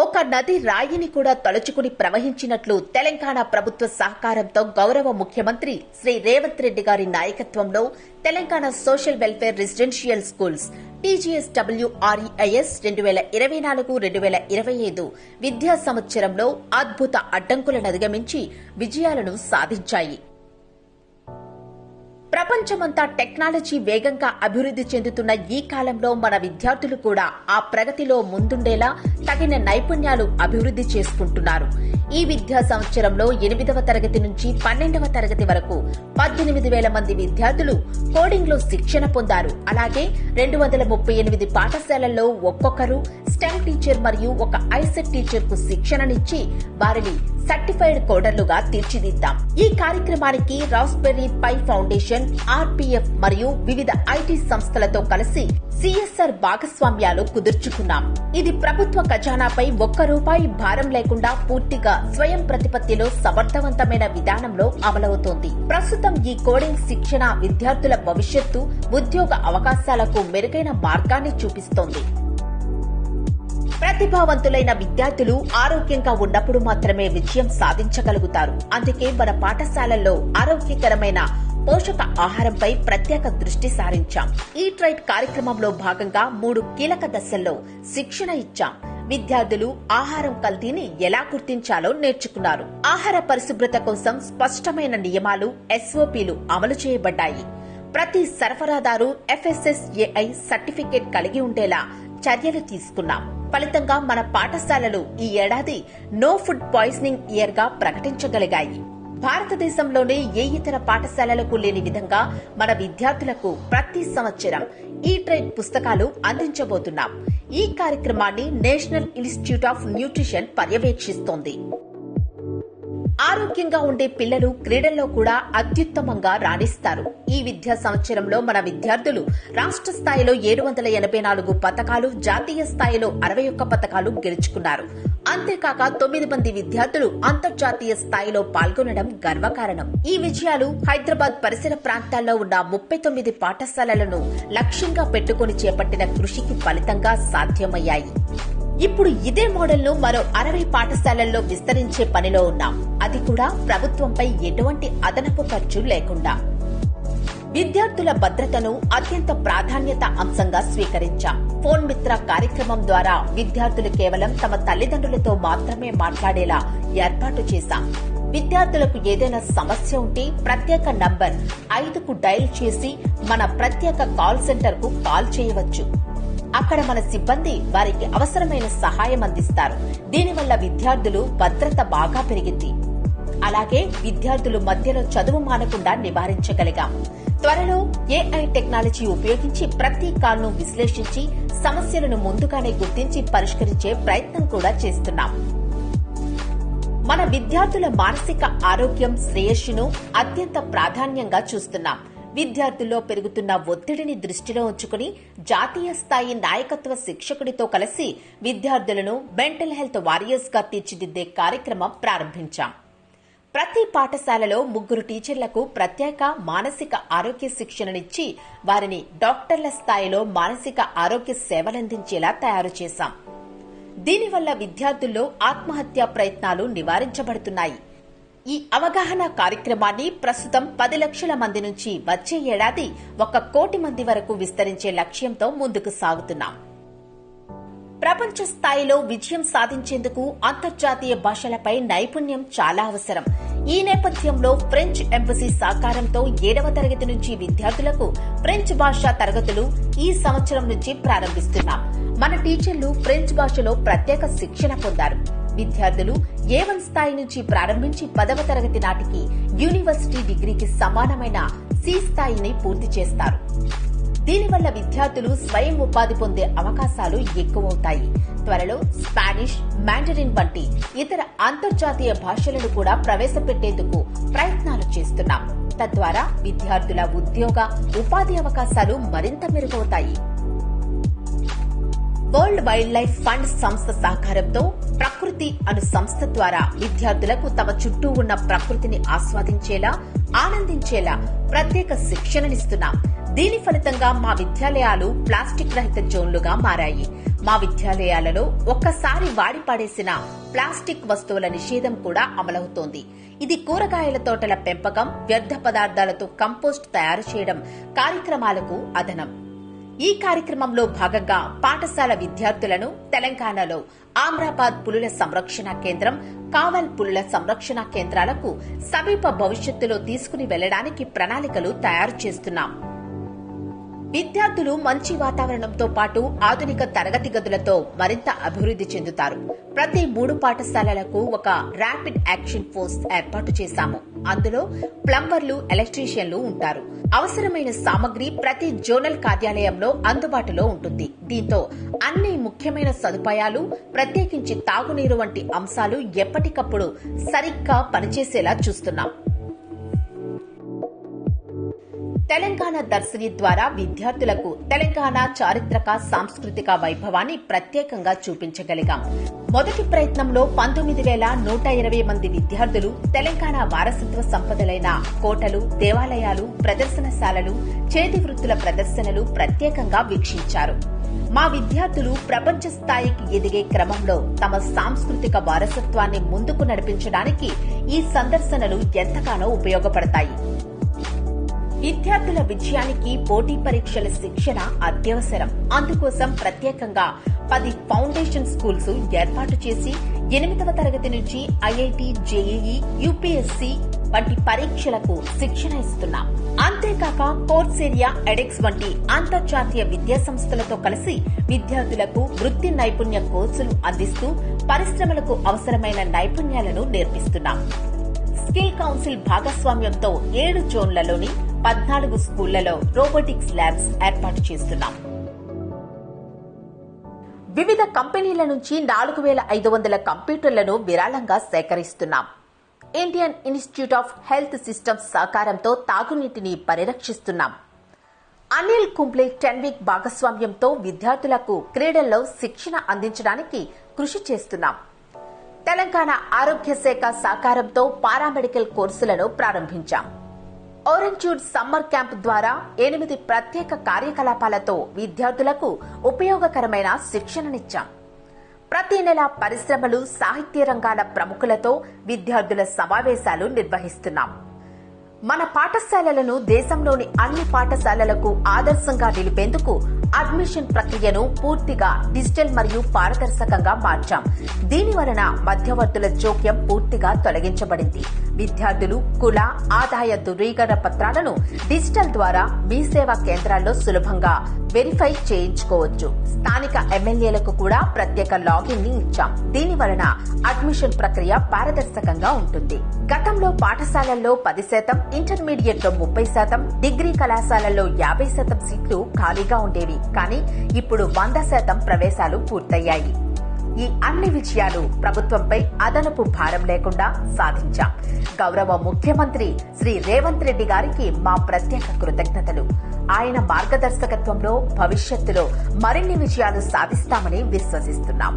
ఒక నది రాయిని కూడా తలుచుకుని ప్రవహించినట్లు తెలంగాణ ప్రభుత్వ సహకారంతో గౌరవ ముఖ్యమంత్రి శ్రీ రేవంత్ రెడ్డి గారి నాయకత్వంలో Telangana social welfare residential schools TGSWREIS 2024-2025 విద్యా సంవత్సరంలో అద్భుత అడ్డంకులను అధిగమించి విజయాలను సాధించాయి. ప్రపంచమంతా టెక్నాలజీ వేగంగా అభివృద్ధి చెందుతున్న ఈ కాలంలో మన విద్యార్థులు కూడా ఆ ప్రగతిలో ముందుండేలా తగిన నైపుణ్యాలు అభివృద్ధి చేసుకుంటున్నారు. ఈ విద్యా సంవత్సరంలో 8వ తరగతి నుంచి 12వ తరగతి వరకు 18,000 మంది విద్యార్థులు కోడింగ్ లో శిక్షణ పొందారు. అలాగే 238 పాఠశాలల్లో ఒక్కొక్కరు స్టెమ్ టీచర్ మరియు ఒక ఐసెట్ టీచర్ కు శిక్షణనిచ్చి వారిని సర్టిఫైడ్ కోడర్లుగా తీర్చిదిద్దాం. ఈ కార్యక్రమానికి రాస్బెర్రీ పై ఫౌండేషన్, RPF మరియు వివిధ IT సంస్థలతో కలిసి CSR భాగస్వామ్యాలు కుదుర్చుకున్నాం. ఇది ప్రభుత్వ ఖజానాపై ₹1 భారం లేకుండా పూర్తిగా స్వయం ప్రతిపత్తిలో సమర్థవంతమైన విధానంలో అమలవుతోంది. ప్రస్తుతం ఈ కోడింగ్ శిక్షణ విద్యార్థుల భవిష్యత్తు, ఉద్యోగ అవకాశాలకు మెరుగైన మార్గాన్ని చూపిస్తోంది. ప్రతిభావంతులైన విద్యార్థులు ఆరోగ్యంగా ఉన్నప్పుడు మాత్రమే విజయం సాధించగలుగుతారు. అందుకే మన పాఠశాలల్లో ఆరోగ్యకరమైన పోషక ఆహారంపై ప్రత్యేక దృష్టి సారించాం. ఈట్ రైట్ కార్యక్రమంలో భాగంగా 3 కీలక దశల్లో శిక్షణ ఇచ్చాం. విద్యార్థులు ఆహారం కల్తీని ఎలా గుర్తించాలో నేర్చుకున్నారు. ఆహార పరిశుభ్రత కోసం స్పష్టమైన నియమాలు, SOPలు అమలు చేయబడ్డాయి. ప్రతి సరఫరాదారు FSSAI సర్టిఫికేట్ కలిగి ఉండేలా చర్యలు తీసుకున్నాం. ఫలితంగా మన పాఠశాలలు ఈ ఏడాది నో ఫుడ్ పాయిజనింగ్ ఇయర్ గా ప్రకటించగలిగాయి. భారతదేశంలోనే ఏ ఇతర పాఠశాలలకు లేని విధంగా మన విద్యార్థులకు ప్రతి సంవత్సరం ఈట్ రైట్ పుస్తకాలు అందించబోతున్నాం. ఈ కార్యక్రమాన్ని నేషనల్ ఇన్స్టిట్యూట్ ఆఫ్ న్యూట్రిషన్ పర్యవేక్షిస్తోంది. ఆరోగ్యంగా ఉండే పిల్లలు క్రీడల్లో కూడా అత్యుత్తమంగా రాణిస్తారు. ఈ విద్యా సంవత్సరంలో మన విద్యార్థులు రాష్ట్ర స్థాయిలో 784 పతకాలు, జాతీయ స్థాయిలో 61 పతకాలు గెలుచుకున్నారు. అంతేకాక 9 మంది విద్యార్థులు అంతర్జాతీయ స్థాయిలో పాల్గొనడం గర్వకారణం. ఈ విజయాలు హైదరాబాద్ పరిసర ప్రాంతాల్లో ఉన్న 39 పాఠశాలలను లక్ష్యంగా పెట్టుకుని చేపట్టిన కృషికి ఫలితంగా సాధ్యమయ్యాయి. ఇప్పుడు ఇదే మోడల్ను మరో 60 పాఠశాలల్లో విస్తరించే పనిలో ఉన్నాం. అది కూడా ప్రభుత్వంపై ఎటువంటి అదనపు ఖర్చు లేకుండా. విద్యార్థుల భద్రతను అత్యంత ప్రాధాన్యత అంశంగా స్వీకరించాం. ఫోన్ మిత్ర కార్యక్రమం ద్వారా విద్యార్థులు కేవలం తమ తల్లిదండ్రులతో మాత్రమే మాట్లాడేలా ఏర్పాటు చేశాం. విద్యార్థులకు ఏదైనా సమస్య ఉంటే ప్రత్యేక నంబర్ 5కు డయల్ చేసి మన ప్రత్యేక కాల్ సెంటర్ కు కాల్ చేయవచ్చు. అక్కడ మన సిబ్బంది వారికి అవసరమైన సహాయం అందిస్తారు. దీనివల్ల విద్యార్థులు భద్రత బాగా పెరిగింది. అలాగే విద్యార్థులు మధ్యలో చదువు మానకుండా నివారించగలిగాం. త్వరలో AI టెక్నాలజీ ఉపయోగించి ప్రతి కాల్ను విశ్లేషించి సమస్యలను ముందుగానే గుర్తించి పరిష్కరించే ప్రయత్నం కూడా చేస్తున్నాం. మన విద్యార్థుల మానసిక ఆరోగ్యం, శ్రేయస్సును అత్యంత ప్రాధాన్యంగా చూస్తున్నాం. విద్యార్థుల్లో పెరుగుతున్న ఒత్తిడిని దృష్టిలో ఉంచుకుని జాతీయ స్థాయి నాయకత్వ శిక్షకుడితో కలిసి విద్యార్థులను మెంటల్ హెల్త్ వారియర్స్ గా తీర్చిదిద్దే కార్యక్రమం ప్రారంభించాం. ప్రతి పాఠశాలలో 3 టీచర్లకు ప్రత్యేక మానసిక ఆరోగ్య శిక్షణనిచ్చి వారిని డాక్టర్ల స్థాయిలో మానసిక ఆరోగ్య సేవలందించేలా తయారు చేశాం. దీనివల్ల విద్యార్థుల్లో ఆత్మహత్యా ప్రయత్నాలు నివారించబడుతున్నాయి. ఈ అవగాహన కార్యక్రమాన్ని ప్రస్తుతం 10 లక్షల మంది నుంచి వచ్చే ఏడాది 1 కోటి మంది వరకు విస్తరించే లక్ష్యంతో ముందుకు సాగుతున్నాం. ప్రపంచ స్థాయిలో విజయం సాధించేందుకు అంతర్జాతీయ భాషలపై నైపుణ్యం చాలా అవసరం. ఈ నేపథ్యంలో ఫ్రెంచ్ ఎంబసీ సహకారంతో 7వ తరగతి నుంచి విద్యార్థులకు ఫ్రెంచ్ భాషా తరగతులు ఈ సంవత్సరం నుంచి ప్రారంభిస్తున్నాం. మన టీచర్లు ఫ్రెంచ్ భాషలో ప్రత్యేక శిక్షణ పొందారు. విద్యార్థులు A1 స్థాయి నుంచి ప్రారంభించి 10వ తరగతి నాటికి యూనివర్సిటీ డిగ్రీకి సమానమైన C స్థాయిని పూర్తి చేస్తారు. దీనివల్ల విద్యార్థులు స్వయం ఉపాధి పొందే అవకాశాలు ఎక్కువవుతాయి. త్వరలో స్పానిష్, మాండరిన్ వంటి ఇతర అంతర్జాతీయ భాషలను కూడా ప్రవేశపెట్టేందుకు ప్రయత్నాలు చేస్తున్నాం. తద్వారా విద్యార్థుల ఉద్యోగ, ఉపాధి అవకాశాలు మరింత మెరుగవుతాయి. వరల్డ్ వైల్డ్ లైఫ్ ఫండ్ సంస్థ సహకారంతో ప్రకృతి అను సంస్థ ద్వారా విద్యార్థులకు తమ చుట్టూ ఉన్న ప్రకృతిని ఆస్వాదించేలా, ఆనందించేలా ప్రత్యేక శిక్షణనిస్తున్నాం. దీని ఫలితంగా మా విద్యాలయాలు ప్లాస్టిక్ రహిత జోన్లుగా మారాయి. మా విద్యాలయాలలో ఒక్కసారి వాడి పడేసిన ప్లాస్టిక్ వస్తువుల నిషేధం కూడా అమలవుతోంది. ఇది కూరగాయల తోటల పెంపకం, వ్యర్థ పదార్థాలతో కంపోస్ట్ తయారు చేయడం కార్యక్రమాలకు అదనం. ఈ కార్యక్రమంలో భాగంగా పాఠశాల విద్యార్థులను తెలంగాణలో ఆమ్రాబాద్ పులుల సంరక్షణ కేంద్రం, కావల్ పులుల సంరక్షణ కేంద్రాలకు సమీప భవిష్యత్తులో తీసుకుని వెళ్లడానికి ప్రణాళికలు తయారు చేస్తున్నాం. విద్యార్థులు మంచి వాతావరణంతో పాటు ఆధునిక తరగతి గదులతో మరింత అభివృద్ది చెందుతారు. ప్రతి 3 పాఠశాలలకు ఒక ర్యాపిడ్ యాక్షన్ ఫోర్స్ ఏర్పాటు చేశాము. అందులో ప్లంబర్లు, ఎలక్ట్రీషియన్లు ఉంటారు. అవసరమైన సామగ్రి ప్రతి జోనల్ కార్యాలయంలో అందుబాటులో ఉంటుంది. దీంతో అన్ని ముఖ్యమైన సదుపాయాలు, ప్రత్యేకించి తాగునీరు వంటి అంశాలు ఎప్పటికప్పుడు సరిగ్గా పనిచేసేలా చూస్తున్నాం. తెలంగాణ దర్శిని ద్వారా విద్యార్థులకు తెలంగాణ చారిత్రక, సాంస్కృతిక వైభవాన్ని ప్రత్యేకంగా చూపించగలిగాం. మొదటి ప్రయత్నంలో 19,120 మంది విద్యార్థులు తెలంగాణ వారసత్వ సంపదలైన కోటలు, దేవాలయాలు, ప్రదర్శనశాలలు, చేతి వృత్తుల ప్రదర్శనలు ప్రత్యేకంగా వీక్షించారు. మా విద్యార్థులు ప్రపంచ స్థాయికి ఎదిగే క్రమంలో తమ సాంస్కృతిక వారసత్వాన్ని ముందుకు నడిపించడానికి ఈ సందర్శనలు ఎంతగానో ఉపయోగపడతాయి. విద్యార్థుల విజయానికి పోటీ పరీక్షల శిక్షణ అత్యవసరం. అందుకోసం ప్రత్యేకంగా 10 ఫౌండేషన్ స్కూల్స్ ఏర్పాటు చేసి 8వ తరగతి నుంచి ఐఐటి, జేఈఈ, యూపీఎస్సీ వంటి పరీక్షలకు శిక్షణ ఇస్తున్నాం. అంతేకాక కోర్సేరియా, ఎడెక్స్ వంటి అంతర్జాతీయ విద్యా సంస్థలతో కలిసి విద్యార్థులకు వృత్తి నైపుణ్య కోర్సులు అందిస్తూ పరిశ్రమలకు అవసరమైన నైపుణ్యాలను నేర్పిస్తున్నాం. స్కిల్ కౌన్సిల్ భాగస్వామ్యంతో 7 జోన్లలోని 14 స్కూళ్లలో రోబోటిక్స్ ల్యాబ్స్ ఏర్పాటు చేస్తున్నాం. వివిధ కంపెనీల నుంచి 4,500 కంప్యూటర్లను విరాళంగా సేకరిస్తున్నాం. Indian institute of health systems సహకారంతో తాగునీటిని పరిరక్షిస్తున్నాం. అనిల్ కుంబ్లే 10 వీక్ భాగస్వామ్యంతో విద్యార్థులకు క్రీడల్లో శిక్షణ అందించడానికి కృషి చేస్తున్నాం. తెలంగాణ ఆరోగ్య శాఖ సహకారంతో పారామెడికల్ కోర్సులను ప్రారంభించాం. ఓరెంజ్వుడ్ సమ్మర్ క్యాంప్ ద్వారా 8 ప్రత్యేక కార్యకలాపాలతో విద్యార్థులకు ఉపయోగకరమైన శిక్షణనిచ్చాం. ప్రతి నెల పరిశ్రమలు, సాహిత్య రంగాల ప్రముఖులతో విద్యార్థుల సమావేశాలు నిర్వహిస్తున్నాం. మన పాఠశాలలను దేశంలోని అన్ని పాఠశాలలకు ఆదర్శంగా నిలిపేందుకు అడ్మిషన్ ప్రక్రియను పూర్తిగా డిజిటల్ మరియు పారదర్శకంగా మార్చాం. దీనివలన మధ్యవర్తుల జోక్యం పూర్తిగా తొలగించబడింది. విద్యార్థులు కుల, ఆదాయ ధృవీకరణ పత్రాలను డిజిటల్ ద్వారా మీ సేవా కేంద్రాల్లో సులభంగా వెరిఫై చేయించుకోవచ్చు. స్థానిక ఎమ్మెల్యేలకు కూడా ప్రత్యేక లాగిన్ ని ఇచ్చాం. దీనివలన అడ్మిషన్ ప్రక్రియ పారదర్శకంగా ఉంటుంది. గతంలో పాఠశాలల్లో 10%, ఇంటర్మీడియట్ లో 30%, డిగ్రీ కళాశాలల్లో 50% సీట్లు ఖాళీగా ఉండేవి. కానీ ఇప్పుడు 100% ప్రవేశాలు పూర్తయ్యాయి. ఈ అన్ని విజయాలు ప్రభుత్వంపై అదనపు భారం లేకుండా సాధించాం. గౌరవ ముఖ్యమంత్రి శ్రీ రేవంత్ రెడ్డి గారికి మా ప్రత్యేక కృతజ్ఞతలు. ఆయన మార్గదర్శకత్వంలో భవిష్యత్తులో మరిన్ని విజయాలు సాధిస్తామని విశ్వసిస్తున్నాం.